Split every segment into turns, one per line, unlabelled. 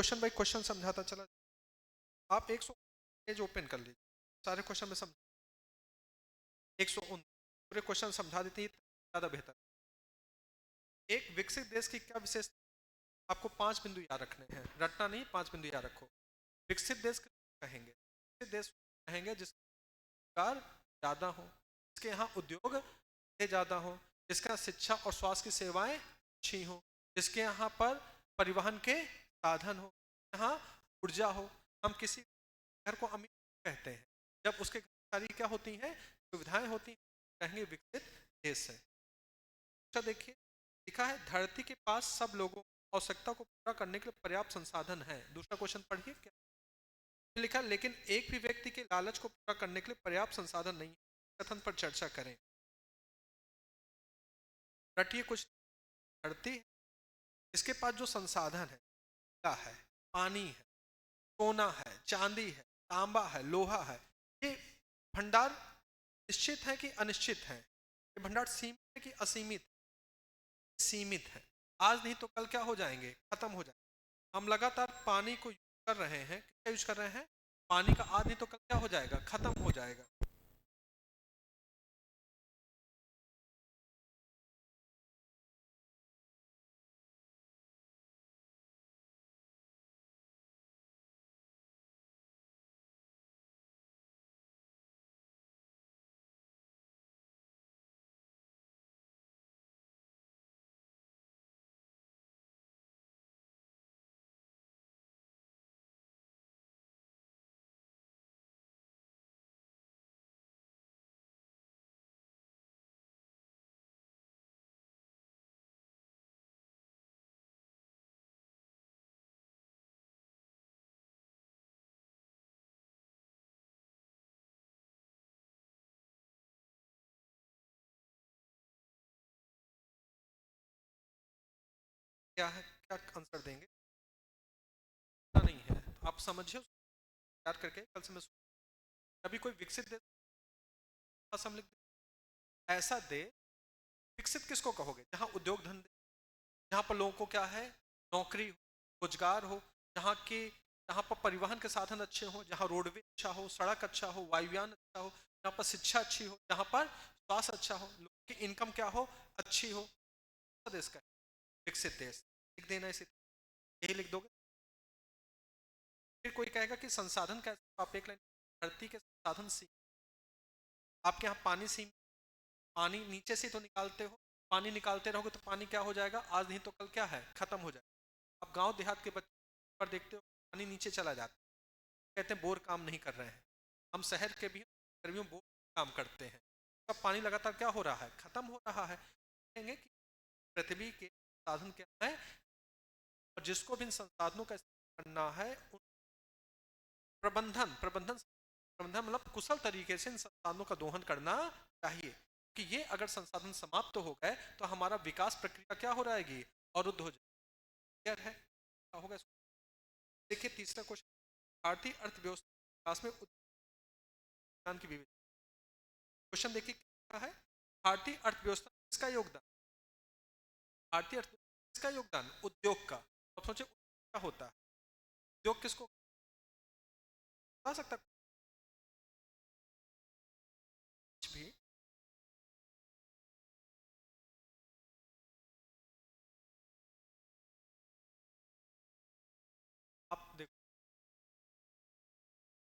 Question by question समझाता चला। आप 100 पेज ओपन कर लीजिए, सारे क्वेश्चन में समझ 119 पूरे क्वेश्चन समझा देती है, ज़्यादा बेहतर। एक विकसित देश की क्या विशेषता, आपको 5 बिंदु याद रखने हैं, रटना नहीं, 5 बिंदु याद रखो। विकसित देश कहेंगे, विकसित देश कहेंगे जिसका रोजगार ज़्यादा हो, जिसके यहाँ उद्योग ज़्यादा हो, जिसका शिक्षा और स्वास्थ्य की सेवाएं अच्छी हो, जिसके यहाँ पर परिवहन के साधन हो, यहाँ ऊर्जा हो। हम किसी घर को अमीर कहते हैं जब उसके घर सारी क्या होती हैं, सुविधाएं होती हैं, कहेंगे विकसित देश है। अच्छा देखिए, लिखा है धरती के पास सब लोगों की आवश्यकता को पूरा करने के लिए पर्याप्त संसाधन है। दूसरा क्वेश्चन पढ़िए क्या लिखा, लेकिन एक भी व्यक्ति के लालच को पूरा करने के लिए पर्याप्त संसाधन नहीं है। कथन पर चर्चा करें। रटिए कुछ। धरती है, इसके पास जो संसाधन है क्या है, पानी है, सोना है, चांदी है, तांबा है, लोहा है। ये भंडार निश्चित है कि अनिश्चित है, ये भंडार सीमित है कि असीमित, सीमित है। आज नहीं तो कल क्या हो जाएंगे, खत्म हो जाएंगे। हम लगातार पानी को यूज कर रहे हैं, क्या यूज कर रहे हैं, पानी का। आज नहीं तो कल क्या हो जाएगा, खत्म हो जाएगा। क्या है, क्या आंसर देंगे, पता नहीं है, आप समझिए याद करके कल से मैं अभी कोई विकसित देश हम लिख ऐसा देश। विकसित किसको कहोगे, जहाँ उद्योग धंधे, जहाँ पर लोगों को क्या है, नौकरी हो, रोजगार हो, जहाँ के, जहाँ पर परिवहन के साधन अच्छे हो, जहाँ रोडवे अच्छा हो, सड़क अच्छा हो, वायुयान अच्छा हो, जहाँ पर शिक्षा अच्छी हो, जहाँ पर स्वास्थ्य अच्छा हो, लोगों की इनकम क्या हो, अच्छी हो, देश का विकसित देश लिख देना। इसी यही लिख दोगे। फिर कोई कहेगा कि संसाधन कैसे, तो आप एक लाइन, धरती के संसाधन सी, आपके यहाँ पानी सी, पानी नीचे से तो निकालते हो, पानी निकालते रहोगे तो पानी क्या हो जाएगा, आज नहीं तो कल क्या है, खत्म हो जाएगा। अब गांव देहात के बच्चे पर देखते हो पानी नीचे चला जाता है, कहते हैं बोर काम नहीं कर रहे हैं। हम शहर के भी गर्मियों बोर काम करते हैं, सब पानी लगातार क्या हो रहा है, खत्म हो रहा है। कहेंगे कि पृथ्वी के साधन क्या है, और जिसको भी इन संसाधनों का इस्तेमाल करना है, प्रबंधन प्रबंधन प्रबंधन मतलब कुशल तरीके से इन संसाधनों का दोहन करना चाहिए। कि ये अगर संसाधन समाप्त हो गए तो हमारा विकास प्रक्रिया क्या हो जाएगी, अवरुद्ध हो जाएगी। है क्या होगा इसको। देखिए तीसरा क्वेश्चन, भारतीय अर्थव्यवस्था विकास में योगदान की विविधता। क्वेश्चन देखिए क्या है, भारतीय अर्थव्यवस्था में किसका योगदान, भारतीय अर्थव्यवस्था किसका योगदान, उद्योग का। अब सोचे क्या होता है उद्योग, किसको बता सकता कुछ भी। आप देखो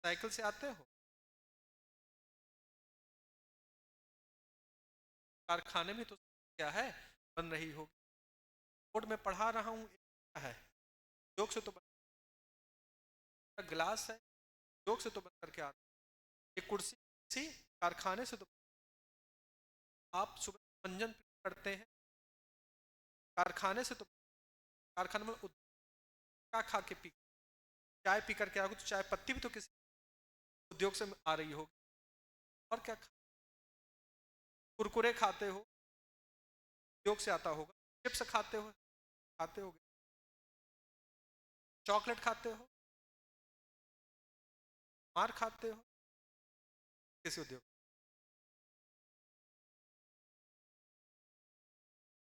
साइकिल से आते हो, कारखाने में तो क्या है, बन रही होगी। बोर्ड में पढ़ा रहा हूँ क्या है, योग से तो गिलास है, योग से तो बन करके आता है। एक कुर्सी किसी कारखाने से तो, आप सुबह मंजन करते हैं कारखाने से तो, कारखाने में क्या खा के पी, चाय पी करके आओगे तो चाय पत्ती भी तो किसी उद्योग से आ रही होगी। और क्या कुरकुरे खाते हो, उद्योग से आता होगा। चिप्स खाते हो, खाते हो, चॉकलेट खाते हो, मार खाते हो, किसी उद्योग।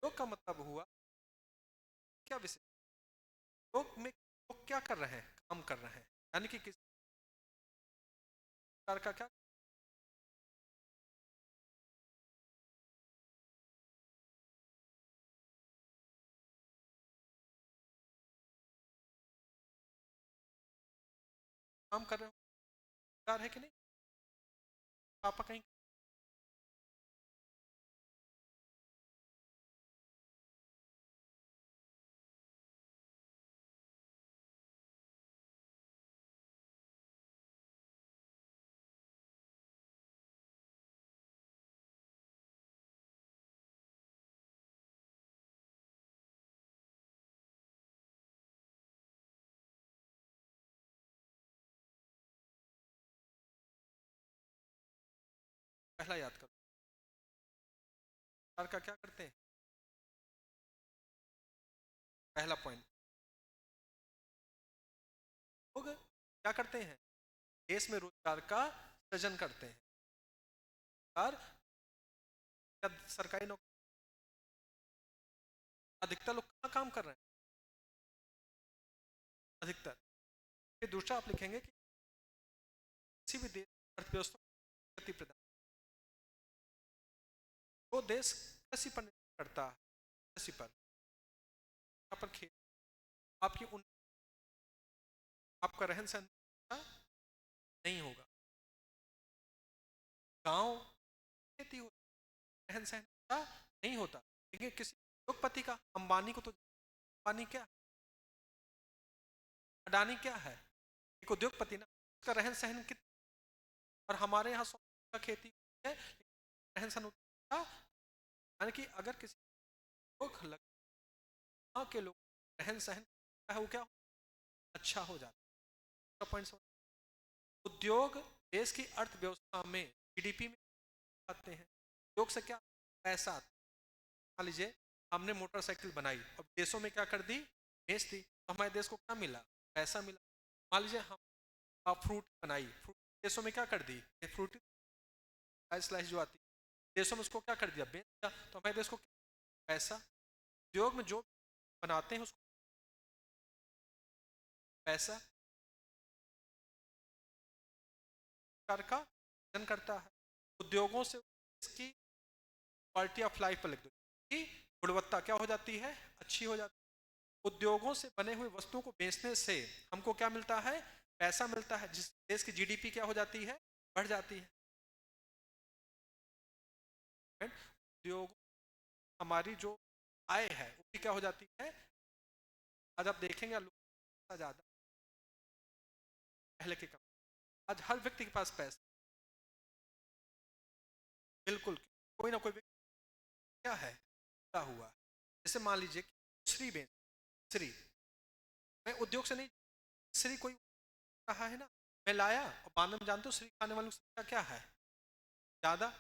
योग का मतलब हुआ क्या विषय, योग में वो क्या कर रहे हैं, काम कर रहे हैं, यानी कि किसी प्रकार का क्या काम कर रहे हो, रोजगार है कि नहीं। पापा कहीं पहला याद करो, रोजगार का क्या करते हैं, पहला पॉइंट, लोग क्या करते हैं, देश में रोजगार का सृजन करते हैं। और सरकारी नौकरी, अधिकतर लोग कहाँ काम कर रहे हैं, अधिकतर। फिर दूसरा आप लिखेंगे कि किसी भी देश की अर्थव्यवस्था को गति प्रदान, वो देश कृषि पर निर्भर करता है, कृषि पर, यहाँ पर खेत, आपकी उन, आपका रहन सहन नहीं होगा, गांव खेती हो, रहन सहन नहीं होता। लेकिन किसी उद्योगपति का, अंबानी को तो, अंबानी क्या, अडानी क्या है, एक उद्योगपति ना, उसका रहन सहन कितना, और हमारे यहाँ 100 का खेती है, रहन सहन उतना, यानी कि अगर किसी लोग वहाँ के लोग रहन सहन है वो क्या अच्छा हो जाता है। पॉइंट, उद्योग देश की अर्थव्यवस्था में, जीडीपी में आते हैं, उद्योग से क्या पैसा आता है। मान लीजिए हमने मोटरसाइकिल बनाई और देशों में क्या कर दी, बेच दी, तो हमारे देश को क्या मिला, पैसा मिला। मान लीजिए हम फ्रूट बनाई, फ्रूट देशों में क्या कर दी, फ्रूट स्लाइस जो आती है, देशों में उसको क्या कर दिया, बेच दिया, तो हमारे देश को पैसा। उद्योग में जो बनाते हैं उसको पैसा सरकार का वजन करता है। उद्योगों से इसकी क्वालिटी ऑफ लाइफ पर लिख दो कि गुणवत्ता क्या हो जाती है, अच्छी हो जाती है। उद्योगों से बने हुए वस्तुओं को बेचने से हमको क्या मिलता है, पैसा मिलता है, जिस देश की जीडीपी क्या हो जाती है, बढ़ जाती है। उद्योग हमारी जो आय है वो भी क्या हो जाती है। आज आप देखेंगे लोग ज्यादा पहले के कम, आज हर व्यक्ति के पास पैसा, बिल्कुल कोई ना कोई व्यक्ति क्या है जुड़ा हुआ। जैसे मान लीजिए श्री बेच, श्री, मैं उद्योग से नहीं, श्री कोई रहा है ना, मैं लाया, और बांधन जानते हो श्री खाने वालों का क्या है, ज्यादा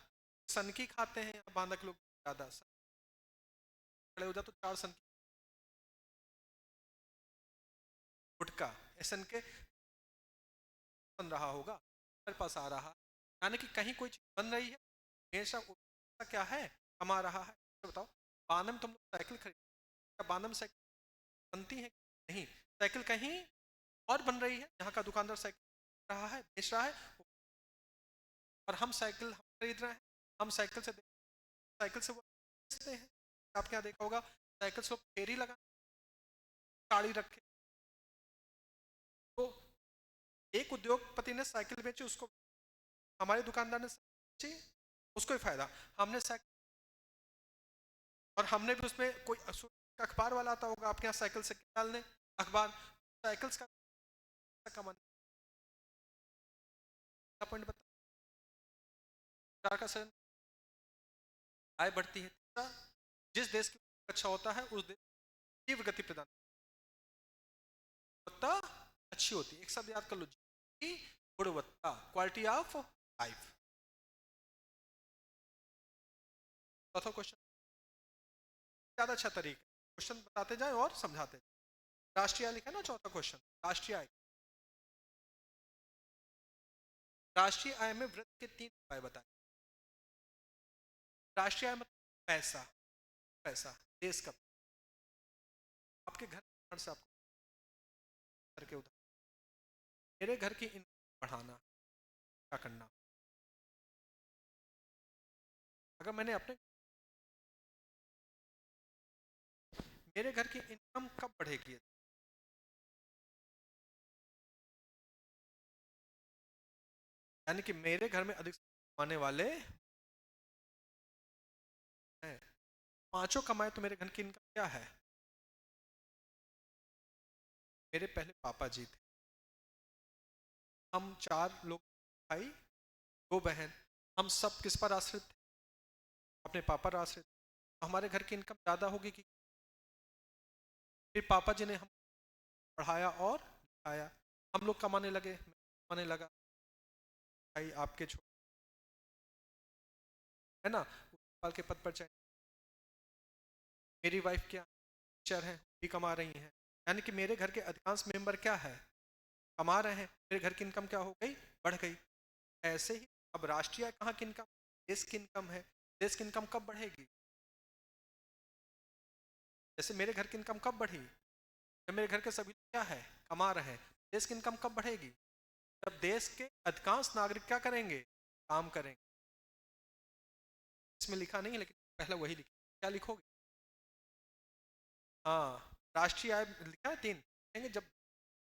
सन की खाते हैं बांधक लोग, ज्यादा खड़े हो जाओ तो 4 सन की गुटका ऐसा के बन रहा होगा, मेरे पास आ रहा, यानी कि कहीं कोई चीज बन रही है, हमेशा क्या है, कमा रहा है। तो बताओ, बानम में तुम लोग साइकिल खरीद, क्या बानम साइकिल बनती है, नहीं, साइकिल कहीं और बन रही है, यहाँ का दुकानदार साइकिल रहा है, बेच रहा है, और हम साइकिल हम खरीद रहे हैं, हम साइकिल से वो बेचते हैं। आपके यहाँ देखा होगा साइकिल से फेरी लगा, गाड़ी रखे, तो एक उद्योगपति ने साइकिल बेची, उसको हमारे दुकानदार ने बेची, उसको ही फायदा, हमने साइकिल, और हमने भी उसमें कोई अखबार वाला आता होगा आपके यहाँ साइकिल से डालने, अखबार, साइकिल का कमाने का पॉइंट बता, का सर आय बढ़ती है। तीसरा, जिस देश की अच्छा होता है उस देश तीव्र गति प्रदान, गुणवत्ता अच्छी होती है, एक शब्द याद कर लो, गुणवत्ता, क्वालिटी ऑफ लाइफ। चौथा क्वेश्चन ज्यादा अच्छा तरीका, क्वेश्चन बताते जाए और समझाते जाए। राष्ट्रीय आय लिखा ना, चौथा क्वेश्चन, राष्ट्रीय आय, राष्ट्रीय आय में वृद्धि के 3 उपाय बताएं। राष्ट्रीय आय मतलब पैसा, पैसा देश का, आपके घर से आपको करके उदाहरण, मेरे घर की इनकम बढ़ाना क्या करना, अगर मैंने अपने मेरे घर की इनकम कब बढ़ेगी, यानी कि मेरे घर में अधिक से कमाने वाले हैं, पांचों कमाए तो मेरे घर की इनकम क्या है, मेरे पहले पापा जी थे, हम चार लोग, भाई दो बहन, हम सब किस पर आश्रित थे, अपने पापा पर आश्रित, हमारे घर की इनकम ज्यादा होगी कि, फिर पापा जी ने हम पढ़ाया और लिखाया, हम लोग कमाने लगे, मैं कमाने लगा, भाई आपके छोटे है ना, पाल के पद पर चाहे, मेरी वाइफ क्या टीचर है, भी कमा रही हैं, यानी कि मेरे घर के अधिकांश मेंबर क्या है, कमा रहे हैं, मेरे घर की इनकम क्या हो गई, बढ़ गई। ऐसे ही अब राष्ट्रीय कहाँ की इनकम, देश की इनकम है, देश की इनकम कब बढ़ेगी, जैसे मेरे घर की इनकम कब बढ़ी, जब मेरे घर के सभी क्या है, कमा रहे हैं, देश की इनकम कब बढ़ेगी, जब देश के अधिकांश नागरिक क्या करेंगे, काम करेंगे। इसमें लिखा नहीं है लेकिन पहले वही लिखा, क्या लिखोगे, हाँ राष्ट्रीय आय लिखा है तीन, कहेंगे जब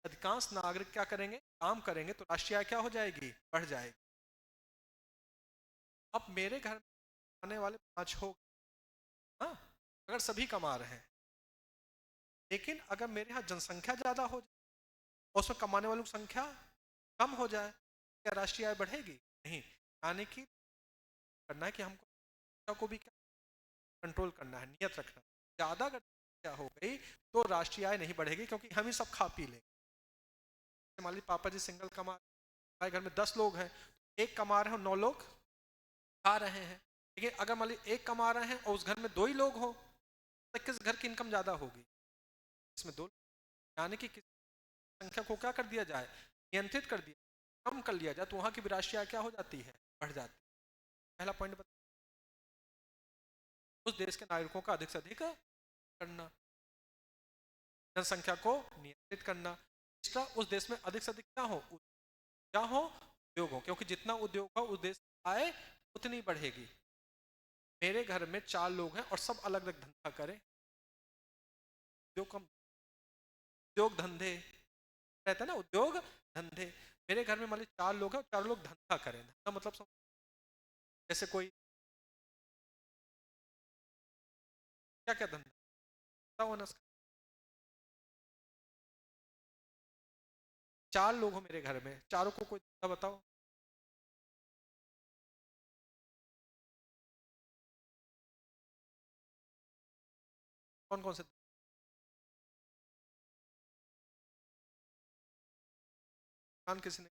अधिकांश नागरिक क्या करेंगे, काम करेंगे, तो राष्ट्रीय आय क्या हो जाएगी, बढ़ जाएगी। अब मेरे घर में आने वाले पांच हो, हाँ अगर सभी कमा रहे हैं, लेकिन अगर मेरे यहाँ जनसंख्या ज्यादा हो जाए और उसमें कमाने वालों की संख्या कम हो जाए, क्या राष्ट्रीय आय बढ़ेगी, नहीं, यानी कि करना है कि हमको को भी क्या कंट्रोल करना है, नियत रखना है। ज्यादा अगर क्या हो गई तो राष्ट्रीय आय नहीं बढ़ेगी, क्योंकि हम ही सब खा पी लेंगे। मान लीजिए पापा जी सिंगल कमा, हमारे घर में 10 लोग हैं, एक कमा रहे हो, 9 लोग खा रहे हैं, लेकिन अगर मान लीजिए एक कमा रहे हैं और उस घर में 2 ही लोग हो, तो किस घर की इनकम ज्यादा होगी, इसमें दो, यानी कि किस संख्या को क्या कर दिया जाए, नियंत्रित कर दिया, कम कर लिया जाए, तो वहां की भी राष्ट्रीय आय क्या हो जाती है, बढ़ जाती है। पहला पॉइंट बता, उस देश के नागरिकों का अधिक से अधिक करना, जनसंख्या को नियंत्रित करना, तीसरा उस देश में अधिक से अधिक क्या हो, उद्योग हो, क्योंकि जितना उद्योग हो उस देश की आय उतनी बढ़ेगी। मेरे घर में 4 लोग हैं और सब अलग अलग धंधा करें, उद्योग कम, उद्योग धंधे रहता है ना, उद्योग धंधे, मेरे घर में मान लीजिए 4 लोग हैं, 4 लोग धंधा करें, धंधा मतलब जैसे कोई क्या क्या धंधा, बताओ ना, 4 लोग हो मेरे घर में, चारों को कोई धंधा बताओ, कौन कौन से दुकान, किसी ने,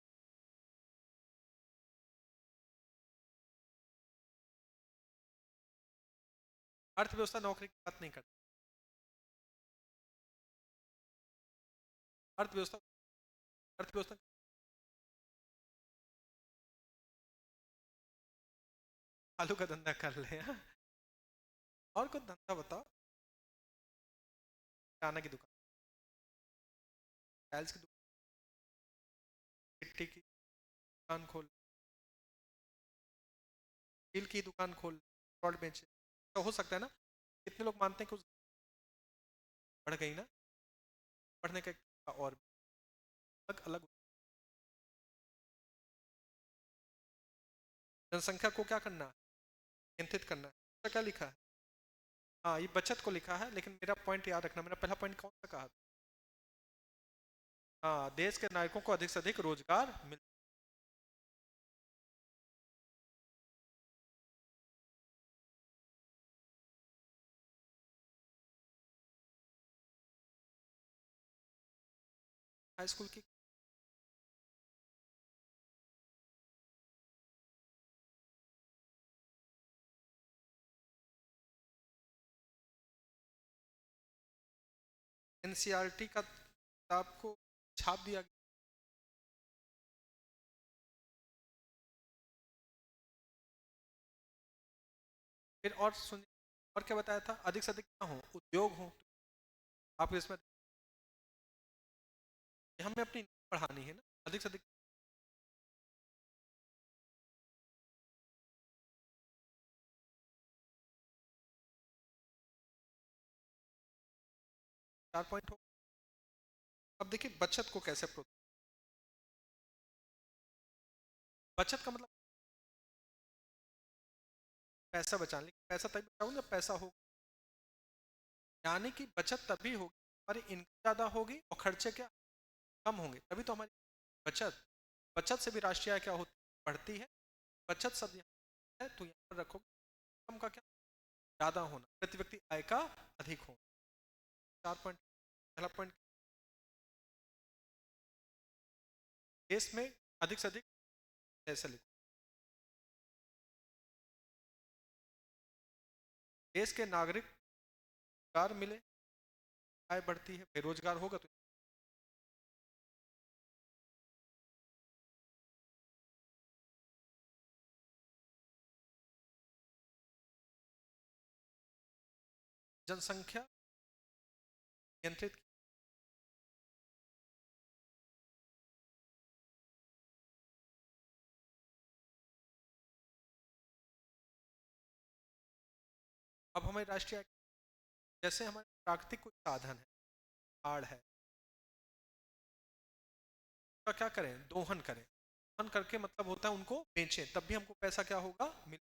अर्थव्यवस्था नौकरी की बात नहीं करती, अर्थव्यवस्था, अर्थव्यवस्था आलू का धंधा कर ले, हाँ? और कुछ धंधा बताओ, किराना की दुकान, टाइल्स की दुकान, मिट्टी की दुकान खोल, स्टील की दुकान खोल, रॉड बेचे, तो हो सकता है ना, कितने लोग मानते हैं कि उस बढ़ गई ना, बढ़ने का एक तरीका और अलग अलग, जनसंख्या को क्या करना है, नियंत्रित करना है, तो क्या लिखा है, हाँ ये बचत को लिखा है, लेकिन मेरा पॉइंट याद रखना, मेरा पहला पॉइंट कौन सा कहा था, हाँ देश के नागरिकों को अधिक से अधिक रोजगार मिल, हाई स्कूल की एनसीईआरटी का किताब को छाप दिया गया, फिर और सुनिए, और क्या बताया था, अधिक से अधिक क्या हो, उद्योग हो, आप इसमें हमें अपनी बढ़ानी है ना, अधिक से अधिक। चार पॉइंट हो। अब देखिए बचत को कैसे बचत का मतलब पैसा बचाने, लेकिन पैसा तभी बचाऊंगा जब पैसा हो, यानी कि बचत तभी होगी हमारी इनकम ज़्यादा होगी और खर्चे क्या कम होंगे, तभी तो हमारी बचत, बचत से भी राष्ट्रीय आय क्या होती बढ़ती है। बचत सब यहाँ है तो यहाँ पर रखोगे, इनकम का क्या ज़्यादा होना, प्रति व्यक्ति आय का अधिक होना। चार पॉइंट। पहला पॉइंट, देश में अधिक से अधिक ऐसे लिखो, देश के नागरिक रोजगार मिले, आय बढ़ती है, बेरोजगार होगा तो जनसंख्या नियंत्रित। अब हमारी राष्ट्रीय आय, जैसे हमारे प्राकृतिक कुछ साधन है, पहाड़ है, तो क्या करें, दोहन करें, दोहन करके मतलब होता है उनको बेचें, तब भी हमको पैसा क्या होगा मिल,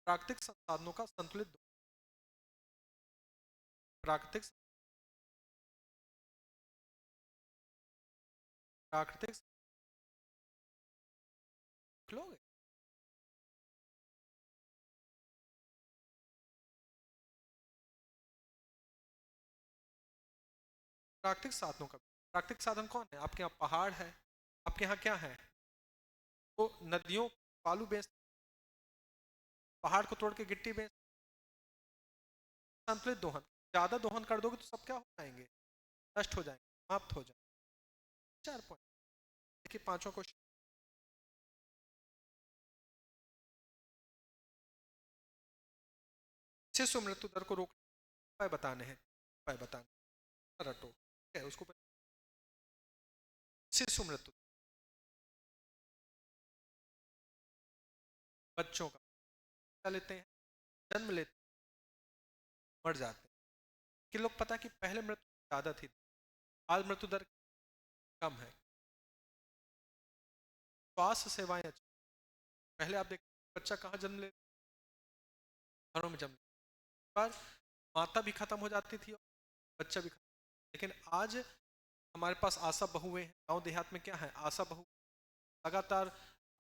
प्राकृतिक संसाधनों का संतुलित प्राकृतिक प्राकृतिक लोगे, प्राकृतिक साधनों का, प्राकृतिक साधन कौन है, आपके यहाँ पहाड़ है, आपके यहाँ क्या है, तो नदियों बालू बेच, पहाड़ को तोड़ के गिट्टी बेच, संतुलित दोहन, ज्यादा दोहन कर दोगे तो सब क्या हो जाएंगे, नष्ट हो जाएंगे, समाप्त हो जाएंगे। चार पॉइंट, देखिए पांचों क्वेश्चन, शिशु मृत्यु दर को रोकने के उपाय बताने हैं, उपाय बताने, रटो ठीक है उसको। शिशु मृत्यु, बच्चों का क्या लेते हैं, जन्म लेते मर जाते हैं, कि लोग पता है कि पहले मृत्यु ज्यादा थी, आज मृत्यु दर कम है, स्वास्थ्य सेवाएं अच्छी, पहले आप देखते बच्चा कहाँ जन्म ले, घरों में जन्म, पर माता भी खत्म हो जाती थी और बच्चा भी खत्म, लेकिन आज हमारे पास आशा बहुएं हैं, गांव देहात में क्या है आशा बहु, लगातार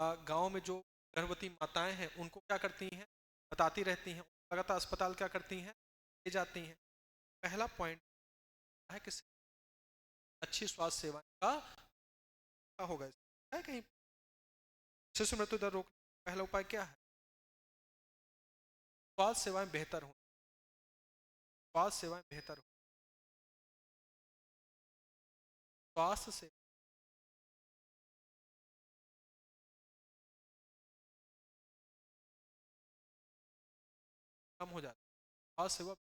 गांव में जो गर्भवती माताएं हैं उनको क्या करती हैं, बताती रहती हैं, लगातार अस्पताल क्या करती हैं, ले जाती हैं। पहला पॉइंट है कि अच्छी स्वास्थ्य सेवाएं का क्या होगा, है कहीं शिशु मृत्यु दर रोकने का पहला उपाय क्या है, स्वास्थ्य सेवाएं बेहतर हो, स्वास्थ्य सेवाएं बेहतर हो, स्वास्थ्य से कम हो जाती है, स्वास्थ्य सेवा,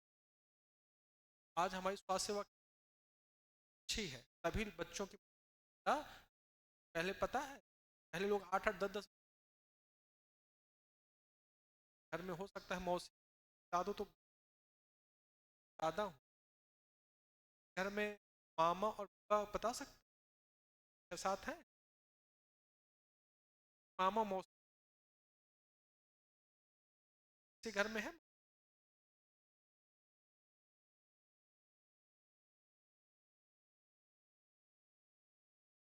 आज हमारी स्वास्थ्य सेवा अच्छी है, तभी बच्चों की पहले पता है, पहले लोग आठ आठ दस दस घर में हो सकता है मौसी दादो तो दादा हूँ, घर में मामा और बुआ बता सकते हैं साथ है, मामा मौसी घर में है,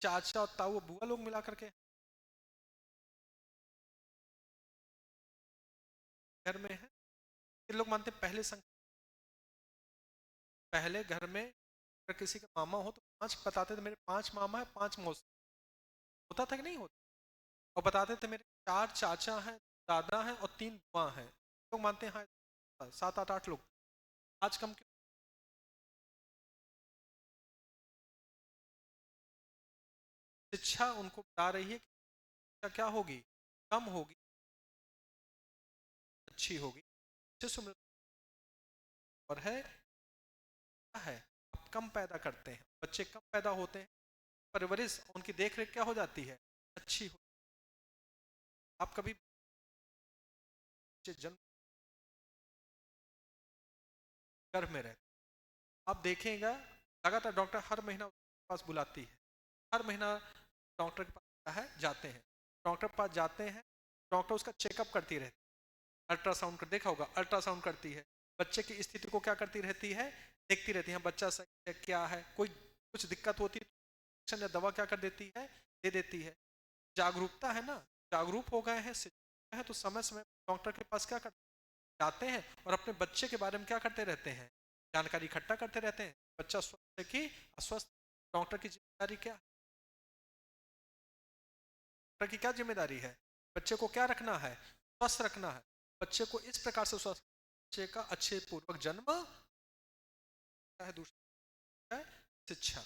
चाचा और ताऊ और बुआ लोग मिला करके घर में है, ये लोग मानते हैं पहले पहले घर में अगर किसी का मामा हो तो पांच बताते थे, मेरे पांच मामा है पांच मौसी, होता था कि नहीं होता, और बताते थे मेरे चार चाचा हैं, दादा हैं और तीन बुआ हैं, लोग मानते हैं हाँ सात आठ आठ लोग, आज कम क्यों, शिक्षा उनको बता रही है कि शिक्षा क्या होगी, कम होगी, अच्छी होगी, शिशु मृत्यु और है क्या है कम पैदा करते हैं, बच्चे कम पैदा होते हैं, परवरिश उनकी देख रेख क्या हो जाती है, अच्छी हो। आप कभी जन्म गर्भ में रहते, आप देखेंगे लगातार डॉक्टर हर महीना उसके पास बुलाती है, हर महीना डॉक्टर के पास है जाते हैं, डॉक्टर के पास जाते हैं, डॉक्टर उसका चेकअप करती रहती है, अल्ट्रासाउंड कर देखा होगा, अल्ट्रासाउंड करती है, बच्चे की स्थिति को क्या करती रहती है, देखती रहती है, बच्चा सही है क्या है, कोई कुछ दिक्कत होती है तो या दवा क्या कर देती है, दे देती है। जागरूकता है ना, जागरूक हो गए हैं, शिक्षित हैं, तो समय समय डॉक्टर के पास क्या करते जाते हैं और अपने बच्चे के बारे में क्या करते रहते हैं, जानकारी इकट्ठा करते रहते हैं, बच्चा स्वस्थ है कि अस्वस्थ। डॉक्टर की जिम्मेदारी क्या है, डॉक्टर की क्या जिम्मेदारी है, बच्चे को क्या रखना है, स्वस्थ रखना है, बच्चे को इस प्रकार से स्वस्थ, बच्चे का अच्छे पूर्वक जन्म है। दूसरा है शिक्षा,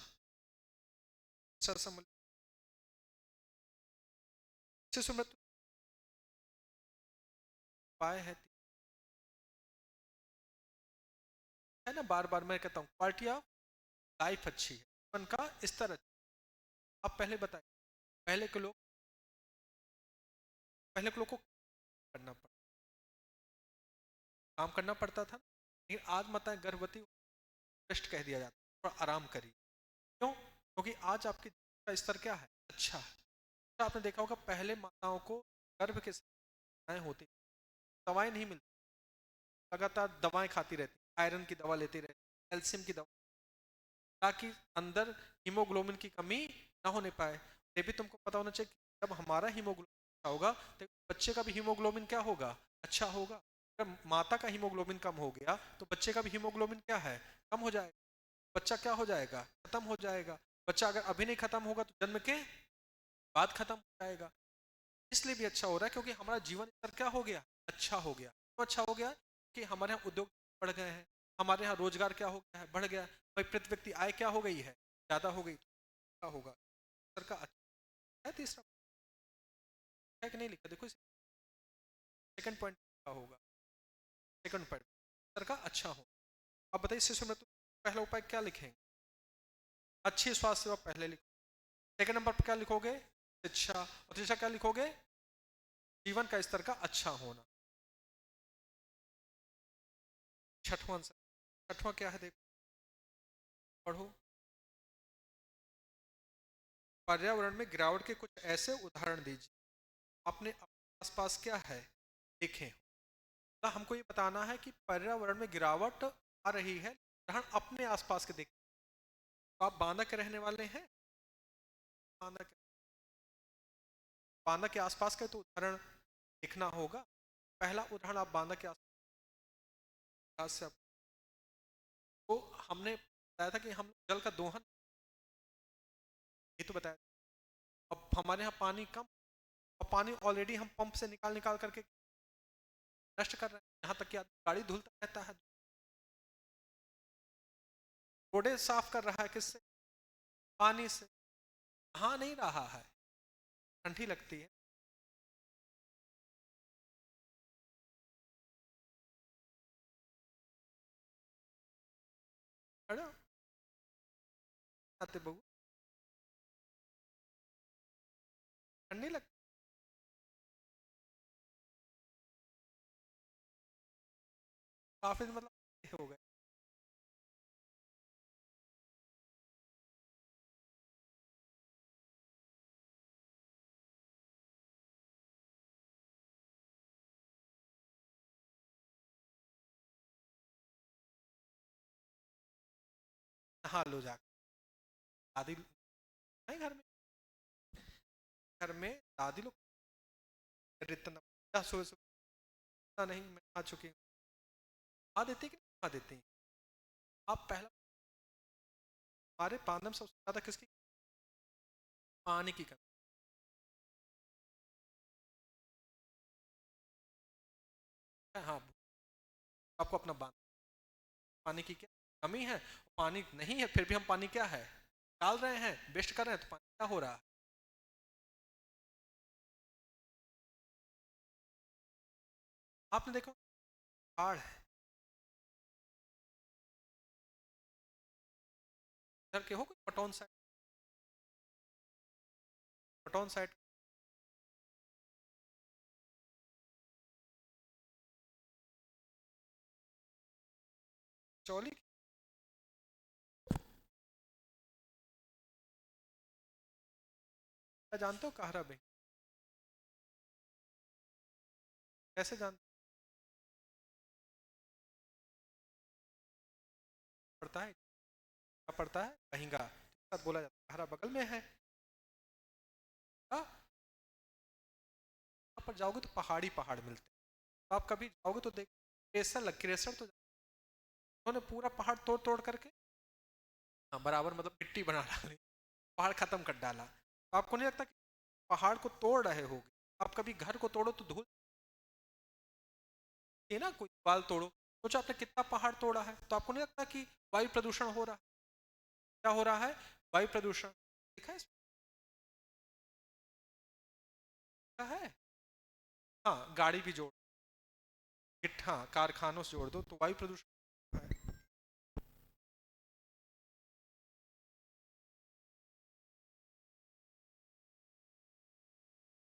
शिशु मृत्यु उपाय है ना, बार बार मैं कहता हूँ क्वालिटी ऑफ लाइफ अच्छी है, जीवन का स्तर अच्छा। अब पहले बताइए, पहले के लोग पहले के लोग को करना पड़ता, काम करना पड़ता था, लेकिन आज माताएं गर्भवती रेस्ट कह दिया जाता है, थोड़ा आराम करिए। क्यों? क्योंकि आज आपकी जीवन का स्तर क्या है, अच्छा है। तो आपने देखा होगा पहले माताओं को गर्भ के समय होती, दवाएं नहीं मिलती, लगातार दवाएं खाती रहती, आयरन की दवा लेती रहती, कैल्शियम की दवा, ताकि अंदर हीमोग्लोबिन की कमी ना होने पाए। ये भी तुमको पता होना चाहिए कि जब हमारा हीमोग्लोबिन अच्छा होगा तो बच्चे का भी हीमोग्लोबिन क्या होगा, अच्छा होगा। अगर माता का हीमोग्लोबिन कम हो गया तो बच्चे का भी हीमोग्लोबिन क्या है, कम हो जाएगा, बच्चा क्या हो जाएगा, खत्म हो जाएगा। बच्चा अगर अभी नहीं खत्म होगा तो जन्म के बाद खत्म हो जाएगा। इसलिए भी अच्छा हो रहा है क्योंकि हमारा जीवन स्तर क्या हो गया, अच्छा हो गया। तो अच्छा हो गया कि हमारे यहाँ उद्योग बढ़ गए हैं, हमारे यहाँ रोजगार क्या हो गया है, बढ़ गया। भाई प्रति व्यक्ति आय क्या हो गई है, ज्यादा हो गई, क्या होगा, स्तर का अच्छा है। तीसरा है कि नहीं लिखा, देखो सेकंड पॉइंट क्या होगा, सेकंड पॉइंट स्तर का अच्छा हो। अब बताइए शिशु मृत्यु पहला उपाय क्या लिखेंगे, अच्छी स्वास्थ्य सेवा पहले लिखो, सेकंड नंबर पर क्या लिखोगे, शिक्षा, और तीसरा क्या लिखोगे, जीवन का स्तर का अच्छा होना। छठवां आंसर, छठवां क्या है देखो, पढ़ो। पर्यावरण में गिरावट के कुछ ऐसे उदाहरण दीजिए, आपने अपने आसपास क्या है देखें। तो हमको ये बताना है कि पर्यावरण में गिरावट आ रही है, उदाहरण अपने आसपास के देखें। तो आप बांदा के रहने वाले हैं, बांदा के, बांदा के आसपास के तो उदाहरण देखना होगा। पहला उदाहरण आप बांदा के आसपास से तो हमने बताया था कि हम जल का दोहन, ये तो बताया। अब हमारे यहाँ पानी कम, और पानी ऑलरेडी हम पंप से निकाल निकाल करके नष्ट कर रहे हैं, यहाँ तक कि गाड़ी धुलता रहता है, रोडे साफ कर रहा है किससे, पानी से। हाँ नहीं रहा है, ठंडी लगती है। अरे आते बहू ठंडी लगती, काफी मतलब हो गए। नहा लो जाकर, दादी नहीं घर में, घर में दादी लोग इतना सुबह सुबह नहीं, मैं आ चुकी हूँ, आ देती कि नहीं आ देती। आप पहला, हमारे पांडव सबसे ज्यादा किसकी, पानी की कमी। हाँ, आपको अपना पानी की क्या कमी है, पानी नहीं है फिर भी हम पानी क्या है डाल रहे हैं, वेस्ट कर रहे हैं, तो पानी क्या हो रहा है। आपने देखो बाढ़ है, इधर के हो कोई पटौन साइड चौली क्या जानते हो कहरा भाई? कैसे जानते पड़ता है? क्या पड़ता है? कहिंगा साथ बोला जाता है, कहरा बगल में है। हाँ, वहाँ पर जाओगे तो पहाड़ी पहाड़ मिलते हैं। तो आप कभी जाओगे तो देख, क्रेसर तो उन्होंने पूरा पहाड़ तोड़ तोड़ करके, हाँ, बराबर मतलब मिट्टी बना डाली, पहाड़ खत्म कर डाला। तो आपको नहीं लगता कि पहाड़ को तोड़ रहे होगे? आप कभी घर को तोड़ो तो धूल है ना, कोई बाल तोड़ो, सोचो आपने कितना पहाड़ तोड़ा है, तो आपको नहीं लगता कि वायु प्रदूषण हो रहा है? क्या हो रहा है? वायु प्रदूषण देखा है इसका है। हाँ, गाड़ी भी जोड़, हाँ कारखानों से जोड़ दो तो वायु प्रदूषण